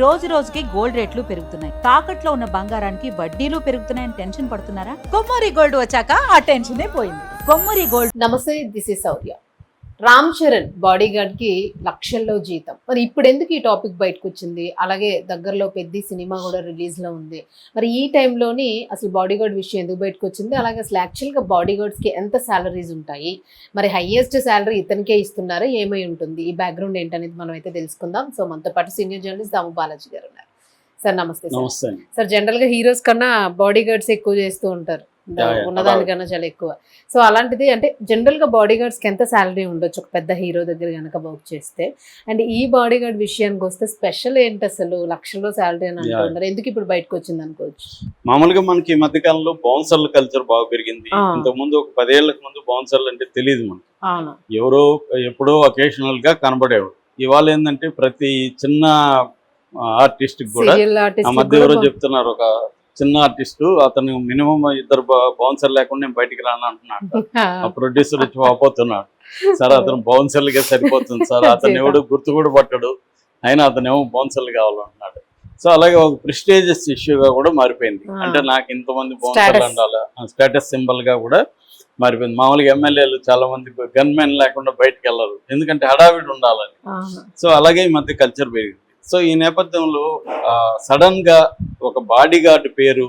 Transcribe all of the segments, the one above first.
రోజు రోజుకి గోల్డ్ రేట్లు పెరుగుతున్నాయి. తాకట్లో ఉన్న బంగారానికి వడ్డీలు పెరుగుతున్నాయని టెన్షన్ పడుతున్నారా? కొమ్మూరి గోల్డ్ వచ్చాక ఆ టెన్షనే పోయింది. కొమ్మూరి గోల్డ్. నమస్తే, this is Sourya. Ram Charan body guard కి లక్షల్లో జీతం. మరి ఇప్పుడు ఎందుకు ఈ టాపిక్ బయటకు వచ్చింది? అలాగే దగ్గరలో పెద్ద సినిమా కూడా రిలీజ్ లో ఉంది. మరి ఈ టైంలోని అసలు బాడీ గార్డ్ విషయం ఎందుకు బయటకు వచ్చింది? అలాగే అసలు యాక్చువల్ గా బాడీ గార్డ్స్ కి ఎంత సాలరీస్ ఉంటాయి? మరి హైయెస్ట్ సాలరీ ఇతనికే ఇస్తున్నారా? ఏమై ఉంటుంది? ఈ బ్యాక్గ్రౌండ్ ఏంటనేది మనం అయితే తెలుసుకుందాం. సో మనతో పాటు సీనియర్ జర్నలిస్ట్ దాము బాలాజీ గారు ఉన్నారు. సార్ నమస్తే. సార్ జనరల్ గా హీరోస్ కన్నా బాడీ గార్డ్స్ ఎక్కువ చేస్తూ ఉంటారు, ఉన్నదానికన్నా చాలా ఎక్కువ. సో అలాంటిది అంటే జనరల్ గా బాడీ గార్డ్స్ కి ఎంత శాలరీ ఉండొచ్చు ఒక పెద్ద హీరో దగ్గర కనుక వర్క్ చేస్తే? అండ్ ఈ బాడీ గార్డ్ విషయానికి వస్తే స్పెషల్ ఏంటి అసలు? లక్షల్లో శాలరీ అని అంటున్నారు, ఎందుకు ఇప్పుడు బయటకు వచ్చింది అనుకోవచ్చు? మామూలుగా మనకి ఈ మధ్య కాలంలో బౌన్సర్ల కల్చర్ బాగా పెరిగింది. ఇంతకు ముందు ఒక 10 ఏళ్లకు ముందు బౌన్సర్లు అంటే తెలియదు మనకి, ఎవరో ఎప్పుడో అకేషనల్ గా కనబడేవాడు. ఇవాళ ఏంటంటే ప్రతి చిన్న ఆర్టిస్ట్ కూడా ఆ మధ్య ఎవరో చెప్తున్నారు, ఒక చిన్న ఆర్టిస్టు అతను మినిమం 2 బౌన్సర్ లేకుండా నేను బయటికి రాను అంటున్నాడు. ఆ ప్రొడ్యూసర్ వచ్చి వాపోతున్నాడు, సార్ అతను బౌన్సర్లుగా సరిపోతుంది సార్, అతను ఎవడు గుర్తు కూడా పట్టడు, అయినా అతను ఏమో బౌన్సర్లు కావాలంటున్నాడు. సో అలాగే ఒక ప్రెస్టీజియస్ ఇష్యూగా కూడా మారిపోయింది. అంటే నాకు ఇంతమంది బౌన్సర్లు ఉండాలి, స్టేటస్ సింబల్ గా కూడా మారిపోయింది. మామూలుగా ఎమ్మెల్యేలు చాలా మంది గన్ మెన్ లేకుండా బయటకు వెళ్ళరు, ఎందుకంటే హడావిడి ఉండాలని. సో అలాగే ఈ మధ్య కల్చర్ పెరిగింది. సో ఈ నేపథ్యంలో సడన్ గా ఒక బాడీ గార్డ్ పేరు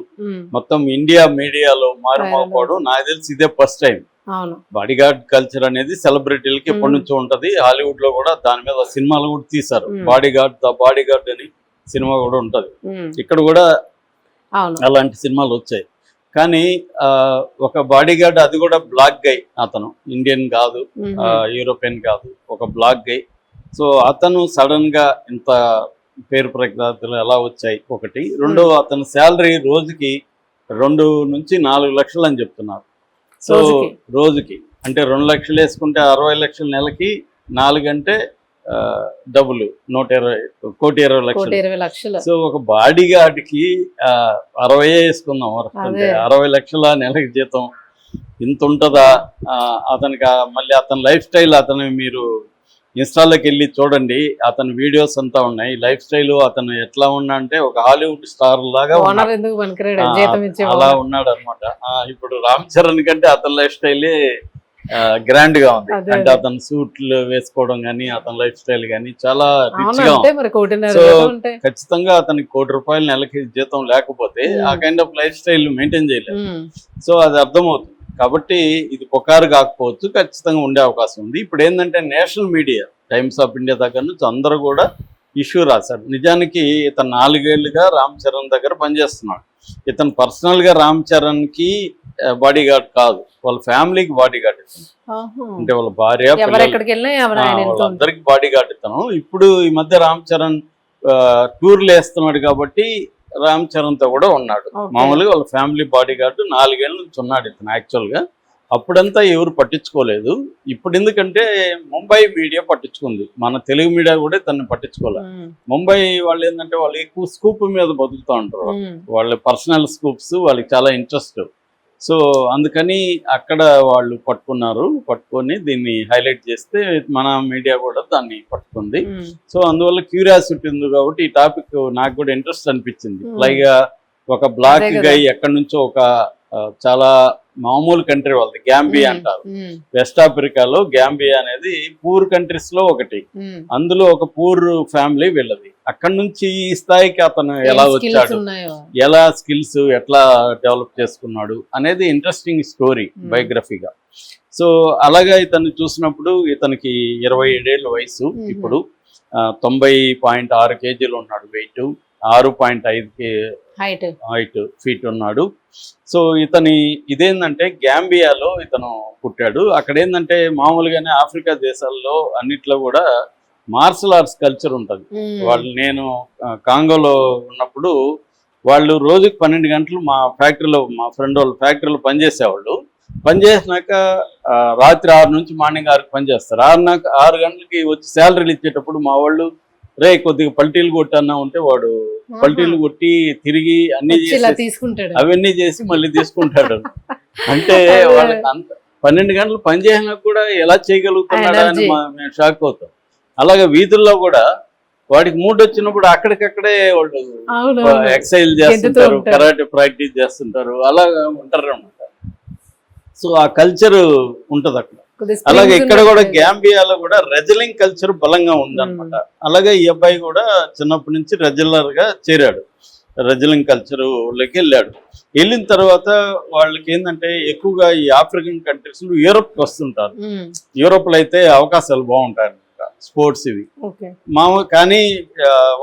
మొత్తం ఇండియా మీడియాలో మారిపోవడం నాకు తెలిసి ఇదే first time. Body guard culture అనేది సెలబ్రిటీలకి ఎప్పటి నుంచో ఉంటది. హాలీవుడ్ లో కూడా దాని మీద సినిమాలు కూడా తీశారు, body guard the body guard అని సినిమా కూడా ఉంటది. ఇక్కడ కూడా అలాంటి సినిమాలు వచ్చాయి. కానీ ఒక బాడీ గార్డ్, అది కూడా బ్లాక్ గై, అతను ఇండియన్ కాదు, యూరోపియన్ కాదు, ఒక బ్లాక్ గై. సో అతను సడన్ గా ఇంత పేరు ప్రఖ్యాతులు ఎలా వచ్చాయి? ఒకటి. రెండో, అతని శాలరీ రోజుకి 2 నుంచి 4 లక్షలు అని చెప్తున్నారు. సో రోజుకి అంటే 2 లక్షలు వేసుకుంటే 60 లక్షల నెలకి, 4 అంటే డబ్బులు 120 లక్షలు. సో ఒక బాడీ గార్డ్ కి 60 వేసుకుందాం, 60 లక్షల నెలకి జీతం ఇంత ఉంటుందా? అతనికి మళ్ళీ అతని లైఫ్ స్టైల్, అతను మీరు ఇన్స్టాలోకి వెళ్ళి చూడండి, అతని వీడియోస్ అంతా ఉన్నాయి. లైఫ్ స్టైల్ అతను ఎట్లా ఉన్నా అంటే ఒక హాలీవుడ్ స్టార్ లాగా అలా ఉన్నాడు అనమాట. ఇప్పుడు రామ్ చరణ్ కంటే అతని లైఫ్ స్టైలే గ్రాండ్ గా ఉంది. అంటే అతను సూట్లు వేసుకోవడం గానీ, అతని లైఫ్ స్టైల్ గానీ చాలా రిచ్ గా ఉంది. సో ఖచ్చితంగా అతనికి ₹1,00,00,000 నెలకి జీతం లేకపోతే ఆ kind of life style maintain చేయలేదు. సో అది అర్థమవుతుంది. కాబట్టి ఇది పుకారు కాకపోవచ్చు, ఖచ్చితంగా ఉండే అవకాశం ఉంది. ఇప్పుడు ఏంటంటే national media, times of India దగ్గర నుంచి అందరూ కూడా ఇష్యూ రాశారు. నిజానికి ఇతను 4 ఏళ్లుగా రామ్ చరణ్ దగ్గర పనిచేస్తున్నాడు. ఇతను పర్సనల్ గా రామ్ చరణ్ కి బాడీ గార్డ్ కాదు, వాళ్ళ ఫ్యామిలీకి బాడీ గార్డ్ ఇతను. అంటే వాళ్ళ భార్య, వాళ్ళందరికి బాడీ గార్డ్ ఇతను. ఇప్పుడు ఈ మధ్య రామ్ చరణ్ టూర్లు వేస్తున్నాడు కాబట్టి రామ్ చరణ్ తో కూడా ఉన్నాడు. మామూలుగా వాళ్ళ ఫ్యామిలీ బాడీ గార్డు 4 ఏళ్ళ నుంచి ఉన్నాడు ఇతను. యాక్చువల్ గా అప్పుడంతా ఎవరు పట్టించుకోలేదు. ఇప్పుడు ఎందుకంటే ముంబై మీడియా పట్టించుకుంది, మన తెలుగు మీడియా కూడా తనని పట్టించుకోలేదు. ముంబై వాళ్ళు ఏంటంటే వాళ్ళు ఎక్కువ స్కూప్ మీద బతుకుతూ ఉంటారు, వాళ్ళ పర్సనల్ స్కూప్స్ వాళ్ళకి చాలా ఇంట్రెస్ట్. సో అందుకని అక్కడ వాళ్ళు పట్టుకొని దీన్ని హైలైట్ చేస్తే మన మీడియా కూడా దాన్ని పట్టుకుంది. సో అందువల్ల క్యూరియాసిటీ ఉంది కాబట్టి ఈ టాపిక్ నాకు కూడా ఇంట్రెస్ట్ అనిపించింది. పైగా ఒక బ్లాక్ గై ఎక్కడి నుంచో, ఒక చాలా మామూలు కంట్రీ వాళ్ళది, గ్యాంబియా అంటారు. వెస్ట్ ఆఫ్రికాలో గ్యాంబియా అనేది పూర్ కంట్రీస్ లో ఒకటి. అందులో ఒక పూర్ ఫ్యామిలీ వీళ్ళది. అక్కడి నుంచి ఈ స్థాయికి అతను ఎలా వచ్చాడు, ఎలా స్కిల్స్ ఎట్లా డెవలప్ చేసుకున్నాడు అనేది ఇంట్రెస్టింగ్ స్టోరీ బయోగ్రఫీగా. సో అలాగా ఇతను చూసినప్పుడు ఇతనికి 27 ఏళ్ళ వయసు. ఇప్పుడు 90.6 కేజీలు ఉన్నాడు వెయిట్, 6.5 హైట్ ఫీట్ ఉన్నాడు. సో ఇదేంటంటే గ్యాంబియాలో ఇతను పుట్టాడు. అక్కడ ఏంటంటే మామూలుగానే ఆఫ్రికా దేశాల్లో అన్నిట్లో కూడా మార్షల్ ఆర్ట్స్ కల్చర్ ఉంటుంది. నేను కాంగోలో ఉన్నప్పుడు వాళ్ళు రోజుకి 12 గంటలు మా ఫ్రెండ్ వాళ్ళ ఫ్యాక్టరీలో పనిచేసేవాళ్ళు. పనిచేసినాక రాత్రి 6 నుంచి మార్నింగ్ 6కి పనిచేస్తారు. 6 గంటలకి వచ్చి శాలరీలు ఇచ్చేటప్పుడు మా వాళ్ళు, రే కొద్దిగా పల్టీలు కొట్టన్నా ఉంటే వాడు పల్టీలు కొట్టి తిరిగి అన్ని అవన్నీ చేసి మళ్ళీ తీసుకుంటాడు. అంటే వాళ్ళకి 12 గంటలు పనిచేసినా కూడా ఎలా చేయగలుగుతున్నాడా అని మేము షాక్ అవుతాం. అలాగే వీధుల్లో కూడా వాడికి మూడ్ వచ్చినప్పుడు అక్కడికక్కడే వాళ్ళు అవును ఎక్సర్సైజ్ చేస్తుంటారు, కరాటే ప్రాక్టీస్ చేస్తుంటారు, అలా ఉంటారు అనమాట. సో ఆ కల్చర్ ఉంటది అక్కడ. అలాగే ఇక్కడ కూడా గ్యాంబియాలో కూడా రెజ్లింగ్ కల్చర్ బలంగా ఉందన్నమాట. అలాగే ఈ అబ్బాయి కూడా చిన్నప్పటి నుంచి రెజ్లర్ గా చేరాడు, రెజ్లింగ్ కల్చర్ లోకి వెళ్ళాడు. వెళ్ళిన తర్వాత వాళ్ళకి ఏంటంటే ఎక్కువగా ఈ ఆఫ్రికన్ కంట్రీస్ లో యూరోప్కి వస్తుంటారు. యూరోప్ లో అయితే అవకాశాలు బాగుంటాయి అనమాట స్పోర్ట్స్ ఇవి కానీ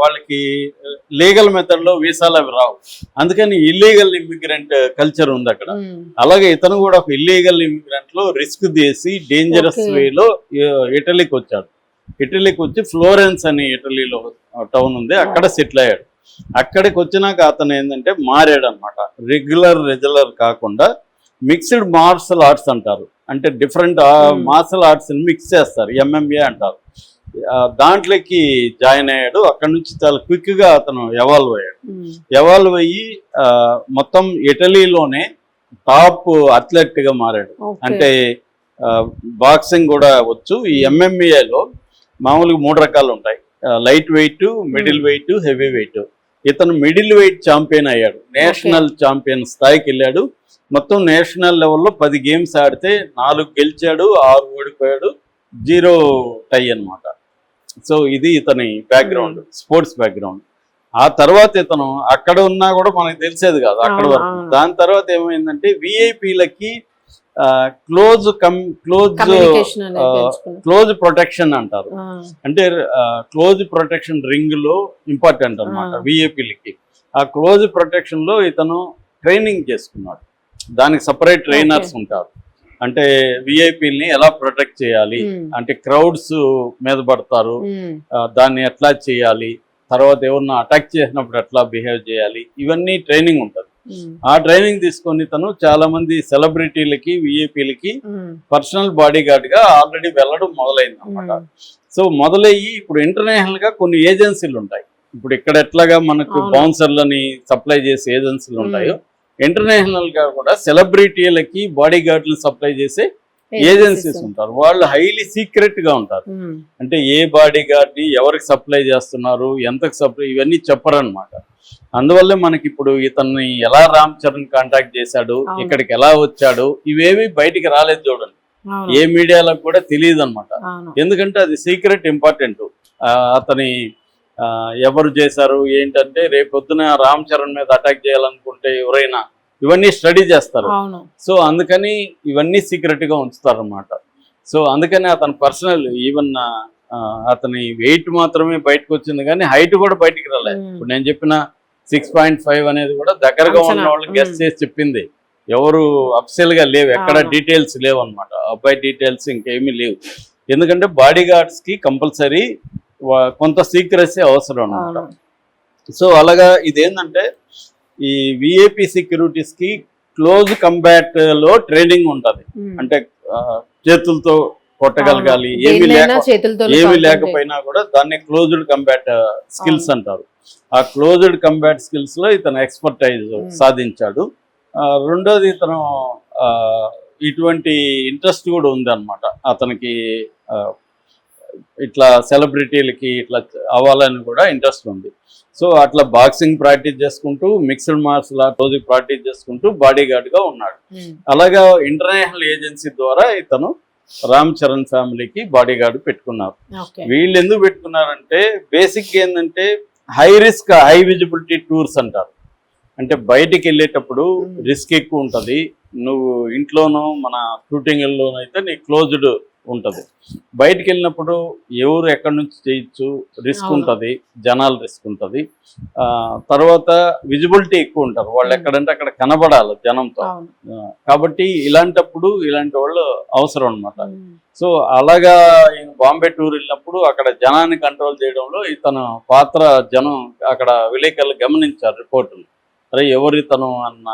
వాళ్ళకి లీగల్ మెథడ్ లో వీసాలు అవి రావు. అందుకని ఇల్లీగల్ ఇమిగ్రెంట్ కల్చర్ ఉంది అక్కడ. అలాగే ఇతను కూడా ఒక ఇల్లీగల్ ఇమిగ్రెంట్ లో రిస్క్ తీసి డేంజరస్ వేలో ఇటలీకి వచ్చాడు. ఇటలీకి వచ్చి ఫ్లోరెన్స్ అని ఇటలీలో టౌన్ ఉంది, అక్కడ సెటిల్ అయ్యాడు. అక్కడికి వచ్చినాక అతను ఏంటంటే మారాడు అనమాట. రెగ్యులర్ కాకుండా మిక్స్డ్ మార్షల్ ఆర్ట్స్ అంటారు. అంటే డిఫరెంట్ మార్షల్ ఆర్ట్స్ మిక్స్ చేస్తారు, ఎంఎంఏ అంటారు. దాంట్లోకి జాయిన్ అయ్యాడు. అక్కడ నుంచి చాలా క్విక్ గా అతను ఎవాల్వ్ అయ్యి మొత్తం ఇటలీలోనే టాప్ అథ్లెట్ గా మారాడు. అంటే బాక్సింగ్ కూడా వచ్చు. ఈ ఎంఎంఏలో మామూలుగా 3 రకాలు ఉంటాయి, light weight, middle weight, heavy weight. ఇతను మిడిల్ వెయిట్ ఛాంపియన్ అయ్యాడు, నేషనల్ ఛాంపియన్ స్థాయికి వెళ్ళాడు. మొత్తం నేషనల్ లెవెల్లో 10 గేమ్స్ ఆడితే 4 గెలిచాడు, 6 ఓడిపోయాడు, 0 టై అన్నమాట. సో ఇది ఇతని బ్యాక్గ్రౌండ్, స్పోర్ట్స్ బ్యాక్గ్రౌండ్. ఆ తర్వాత ఇతను అక్కడ ఉన్నా కూడా మనకు తెలిసేది కాదు అక్కడ వరకు. దాని తర్వాత ఏమైందంటే విఐపీలకి క్లోజ్ ప్రొటెక్షన్ అంటారు. అంటే క్లోజ్ ప్రొటెక్షన్ రింగ్ లో ఇంపార్టెంట్ అనమాట విఐపీలకి. ఆ క్లోజ్ ప్రొటెక్షన్ లో ఇతను ట్రైనింగ్ చేసుకున్నాడు. దానికి సపరేట్ ట్రైనర్స్ ఉంటారు. అంటే విఐపీని ఎలా ప్రొటెక్ట్ చేయాలి, అంటే క్రౌడ్స్ మీద పడతారు, దాన్ని ఎట్లా చేయాలి, తర్వాత ఎవరన్నా అటాక్ చేసినప్పుడు ఎట్లా బిహేవ్ చేయాలి, ఇవన్నీ ట్రైనింగ్ ఉంటుంది. ఆ ట్రైనింగ్ తీసుకొని తను చాలా మంది సెలబ్రిటీలకి, విఐపీలకి పర్సనల్ బాడీ గార్డ్ గా ఆల్రెడీ వెళ్ళడం మొదలైంది అనమాట. సో మొదలయ్యి ఇప్పుడు ఇంటర్నేషనల్ గా కొన్ని ఏజెన్సీలు ఉంటాయి. ఇప్పుడు ఇక్కడ ఎట్లాగా మనకు బౌన్సర్లని సప్లై చేసే ఏజెన్సీలు ఉంటాయో, ఇంటర్నేషనల్ గా కూడా సెలబ్రిటీలకి బాడీ గార్డులు సప్లై చేసే ఏజెన్సీస్ ఉంటారు. వాళ్ళు హైలీ సీక్రెట్ గా ఉంటారు. అంటే ఏ బాడీ గార్డ్ ని ఎవరికి సప్లై చేస్తున్నారు, ఎంతకు సప్లై, ఇవన్నీ చెప్పరన్నమాట. అందువల్లే మనకి ఇప్పుడు ఇతన్ని ఎలా రామ్ చరణ్ కాంటాక్ట్ చేశాడు, ఇక్కడికి ఎలా వచ్చాడు, ఇవేవి బయటికి రాలేదు చూడండి. ఏ మీడియాలకు కూడా తెలియదు అనమాట. ఎందుకంటే అది సీక్రెట్ ఇంపార్టెంట్. అతని ఎవరు చేశారు ఏంటంటే రేపొద్దున రామ్ చరణ్ మీద అటాక్ చేయాలనుకుంటే ఎవరైనా ఇవన్నీ స్టడీ చేస్తారు. సో అందుకని ఇవన్నీ సీక్రెట్ గా ఉంచుతారు అనమాట. సో అందుకని అతని పర్సనల్ ఈవెన్ అతని వెయిట్ మాత్రమే బయటకు వచ్చింది, కానీ హైట్ కూడా బయటికి రాలేదు. ఇప్పుడు నేను చెప్పిన 6.5 అనేది కూడా దగ్గరగా ఉన్న వాళ్ళు గెస్ట్ చేసి చెప్పింది. ఎవరు అఫిషియల్ గా లేవు, ఎక్కడ డీటెయిల్స్ లేవు అనమాట. అబ్బాయి డీటెయిల్స్ ఇంకేమీ లేవు. ఎందుకంటే బాడీ గార్డ్స్ కి కంపల్సరీ కొంత సీక్రెసీ అవసరం అనమాట. సో అలాగా ఇదేంటంటే ఈ విఐపి సెక్యూరిటీస్ కి క్లోజ్ కంబాట్ లో ట్రైనింగ్ ఉంటది. అంటే చేతులతో కొట్టగలగాలి, ఏమి లేకపోయినా కూడా దాన్ని క్లోజ్డ్ కంబాట్ స్కిల్స్ అంటారు. ఆ క్లోజ్డ్ కంబాట్ స్కిల్స్ లో ఇతను ఎక్స్పర్టైజ్ సాధించాడు. రెండోది ఇతను ఇటువంటి ఇంట్రెస్ట్ కూడా ఉంది అనమాట అతనికి. ఇట్లా సెలబ్రిటీలకి ఇట్లా అవ్వాలని కూడా ఇంట్రెస్ట్ ఉంది. సో అట్లా బాక్సింగ్ ప్రాక్టీస్ చేసుకుంటూ, మిక్స్డ్ మార్షల్ ఆర్ట్ రోజు ప్రాక్టీస్ చేసుకుంటూ బాడీ గార్డ్ గా ఉన్నాడు. అలాగా ఇంటర్నేషనల్ ఏజెన్సీ ద్వారా ఇతను రామ్ చరణ్ ఫ్యామిలీకి బాడీ గార్డ్ పెట్టుకున్నారు. వీళ్ళు ఎందుకు పెట్టుకున్నారంటే బేసిక్ ఏంటంటే high risk high visibility tours అంటారు. అంటే బయటికి వెళ్ళేటప్పుడు రిస్క్ ఎక్కువ ఉంటుంది. నువ్వు ఇంట్లోనూ మన షూటింగ్లోనూ అయితే నీ క్లోజ్డ్ ఉంటుంది. బయటికి వెళ్ళినప్పుడు ఎవరు ఎక్కడి నుంచి చేయొచ్చు, రిస్క్ ఉంటుంది, జనాలు రిస్క్ ఉంటుంది. తర్వాత విజిబిలిటీ ఎక్కువ ఉంటారు, వాళ్ళు ఎక్కడంటే అక్కడ కనబడాలి జనంతో. కాబట్టి ఇలాంటప్పుడు ఇలాంటి వాళ్ళు అవసరం అనమాట. సో అలాగా బాంబే టూర్ వెళ్ళినప్పుడు అక్కడ జనాన్ని కంట్రోల్ చేయడంలో ఇతను పాత్ర జనం అక్కడ విలేకరులు గమనించారు, రిపోర్టులు. అరే ఎవరు ఇతను అన్న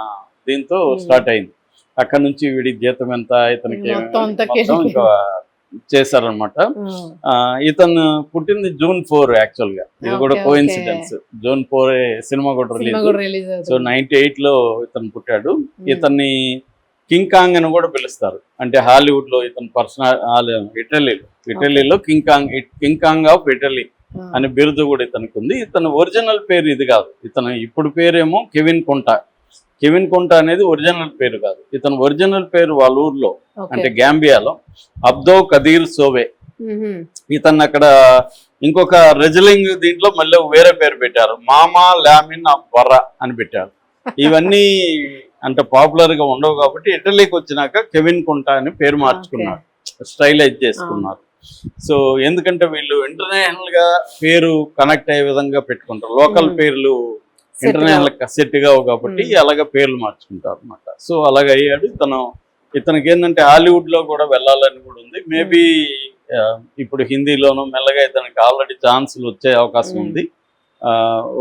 దీంతో స్టార్ట్ అయింది. అక్కడ నుంచి వీడి జీతం ఎంత, ఇతనికి ఇంకా చేశారనమాట. ఇతను పుట్టింది June 4 యాక్చువల్ గా. ఇది కూడా కోఇన్సిడెన్స్. June 4 సినిమా కూడా రిలీజ్. సో 98 లో ఇతను పుట్టాడు. ఇతన్ని కింగ్ కాంగ్ అని కూడా పిలుస్తారు. అంటే హాలీవుడ్ లో ఇతను పర్సనల్, ఇటలీలో కింగ్ కాంగ్ ఆఫ్ ఇటలీ అనే బిరుదు కూడా ఇతనికి ఉంది. ఇతని ఒరిజినల్ పేరు ఇది కాదు. ఇతను ఇప్పుడు పేరేమో కెవిన్ కొంటా. కెవిన్ కొంటా అనేది ఒరిజినల్ పేరు కాదు. ఇతను ఒరిజినల్ పేరు వాళ్ళ ఊర్లో అంటే గ్యాంబియాలో అబ్దో కదీర్ సోవే. ఇతను అక్కడ ఇంకొక రెజ్లింగ్ దీంట్లో మళ్ళీ వేరే పేరు పెట్టారు, మామా లామిన్ ఆఫ్ బర్రా అని పెట్టారు. ఇవన్నీ అంటే పాపులర్ గా ఉండవు కాబట్టి ఇటలీకి వచ్చినాక కెవిన్ కొంటా అని పేరు మార్చుకున్నారు, స్టైలైజ్ చేసుకున్నారు. సో ఎందుకంటే వీళ్ళు ఇంటర్నేషనల్ గా పేరు కనెక్ట్ అయ్యే విధంగా పెట్టుకుంటారు, లోకల్ పేర్లు ఇంటర్నేషనల్ సెట్ కావు కాబట్టి అలాగ పేర్లు మార్చుకుంటారు అనమాట. సో అలాగ అయ్యాడు ఇతనికి ఏంటంటే హాలీవుడ్ లో కూడా వెళ్ళాలని కూడా ఉంది. మేబీ ఇప్పుడు హిందీలోనూ మెల్లగా ఇతనికి ఆల్రెడీ ఛాన్సులు వచ్చే అవకాశం ఉంది.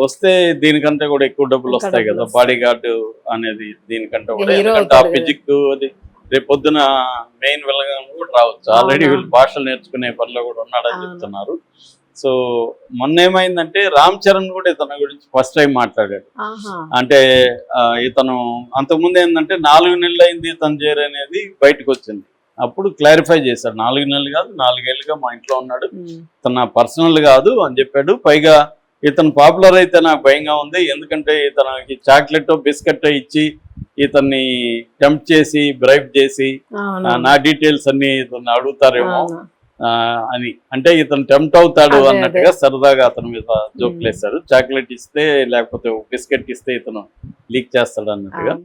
వస్తే దీనికంటే కూడా ఎక్కువ డబ్బులు వస్తాయి కదా, బాడీ గార్డ్ అనేది దీనికంటే కూడా. ఎందుకంటే ఆ ఫిజిక్ అది రేపొద్దున మెయిన్ విలగా కూడా రావచ్చు. ఆల్రెడీ వీళ్ళు భాషలు నేర్చుకునే పనిలో కూడా ఉన్నాడని చెప్తున్నారు. సో మొన్న ఏమైందంటే రామ్ చరణ్ కూడా ఇతని గురించి ఫస్ట్ టైం మాట్లాడాడు. అంటే ఇతను అంతకుముందు ఏంటంటే 4 నెలలు అయింది ఇతను చేరనేది బయటకు వచ్చింది. అప్పుడు క్లారిఫై చేశాడు, 4 నెలలు కాదు 4 ఏళ్ళుగా మా ఇంట్లో ఉన్నాడు, ఇతను పర్సనల్ కాదు అని చెప్పాడు. పైగా ఇతను పాపులర్ అయితే నాకు భయంగా ఉంది, ఎందుకంటే ఇతనికి చాక్లెట్ బిస్కెట్ ఇచ్చి ఇతన్ని టెంప్ట్ చేసి బ్రైబ్ చేసి నా డీటెయిల్స్ అన్ని ఇతను అడుగుతారేమో అని, అంటే ఇతను టెంప్ట్ అవుతాడు అన్నట్టుగా సరదాగా అతని మీద జోక్లేశారు. చాక్లెట్ ఇస్తే లేకపోతే బిస్కెట్ ఇస్తే ఇతను లీక్ చేస్తాడు అన్నట్టుగా.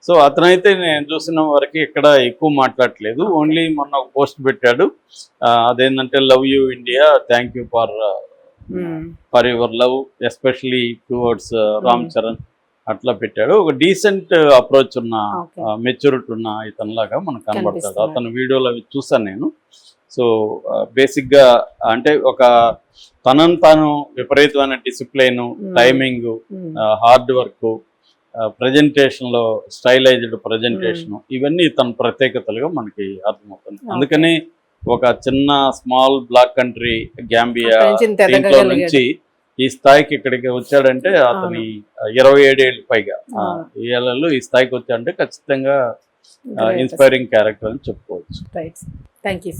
సో అతనైతే నేను చూసిన వరకు ఇక్కడ ఎక్కువ మాట్లాడట్లేదు. ఓన్లీ మొన్న ఒక పోస్ట్ పెట్టాడు, అదేంటంటే love you India, thank you for your love especially towards Ram Charan అట్లా పెట్టాడు. ఒక డీసెంట్ అప్రోచ్ ఉన్న మెచ్యూరిటీ ఉన్న ఇతనిలాగా మనకు కనబడతాడు. అతను వీడియోలో అవి చూసాను నేను. సో బేసిక్గా అంటే ఒక తనను తాను విపరీతమైన డిసిప్లైన్, టైమింగ్, హార్డ్ వర్క్, ప్రజెంటేషన్లో స్టైలైజ్డ్ ప్రజెంటేషన్, ఇవన్నీ తన ప్రత్యేకతలుగా మనకి అర్థమవుతుంది. అందుకని ఒక చిన్న స్మాల్ బ్లాక్ కంట్రీ గ్యాంబియా దీంట్లో నుంచి ఈ స్థాయికి ఇక్కడికి వచ్చాడంటే అతని 27 ఏళ్ళు పైగా ఏళ్లలో ఈ స్థాయికి వచ్చాడంటే ఖచ్చితంగా ఇన్స్పైరింగ్ క్యారెక్టర్ అని చెప్పుకోవచ్చు. Thank you.